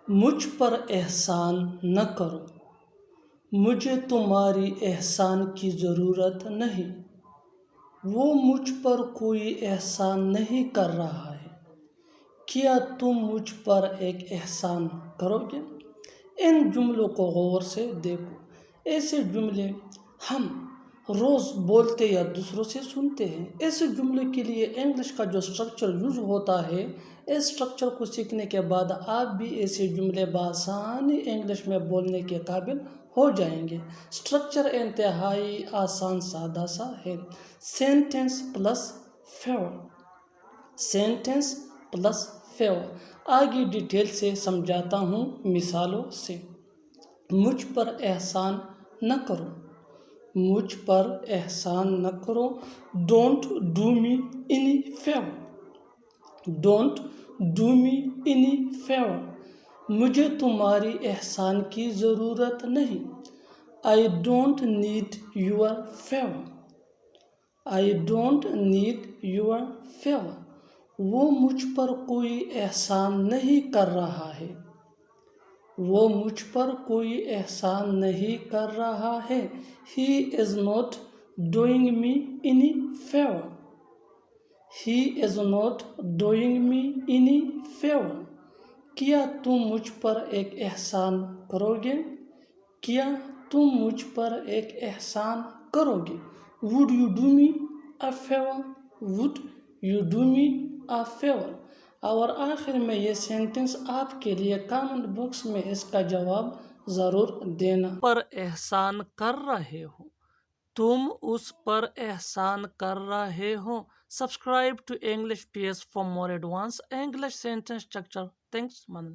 مجھ پر احسان نہ کرو، مجھے تمہاری احسان کی ضرورت نہیں، وہ مجھ پر کوئی احسان نہیں کر رہا ہے، کیا تم مجھ پر ایک احسان کرو گے؟ ان جملوں کو غور سے دیکھو۔ ایسے جملے ہم روز بولتے یا دوسروں سے سنتے ہیں۔ ایسے جملے کے لیے انگلش کا جو اسٹرکچر یوز ہوتا ہے، اس اسٹرکچر کو سیکھنے کے بعد آپ بھی ایسے جملے بآسانی انگلش میں بولنے کے قابل ہو جائیں گے۔ اسٹرکچر انتہائی آسان سادہ سا ہے، sentence plus favour, sentence plus favour. آگے ڈیٹیل سے سمجھاتا ہوں مثالوں سے۔ مجھ پر احسان نہ کرو، مجھ پر احسان نہ کرو، don't do me any favour, don't do me any favour, مجھے تمہاری احسان کی ضرورت نہیں، I don't need your favour, I don't need your favour, وہ مجھ پر کوئی احسان نہیں کر رہا ہے، وہ مجھ پر کوئی احسان نہیں کر رہا ہے، he is not doing me any favour, he is not doing me any favour, کیا تم مجھ پر ایک احسان کرو گے؟ کیا تم مجھ پر ایک احسان کرو گے؟ would you do me a favor؟ would you do me a favor؟ اور آخر میں یہ سینٹنس آپ کے لیے کامنٹ باکس میں اس کا جواب ضرور دینا۔ پر احسان کر رہے ہو، تم اس پر احسان کر رہے ہو۔ Subscribe to English PS for more advanced English sentence structure. Thanks, man.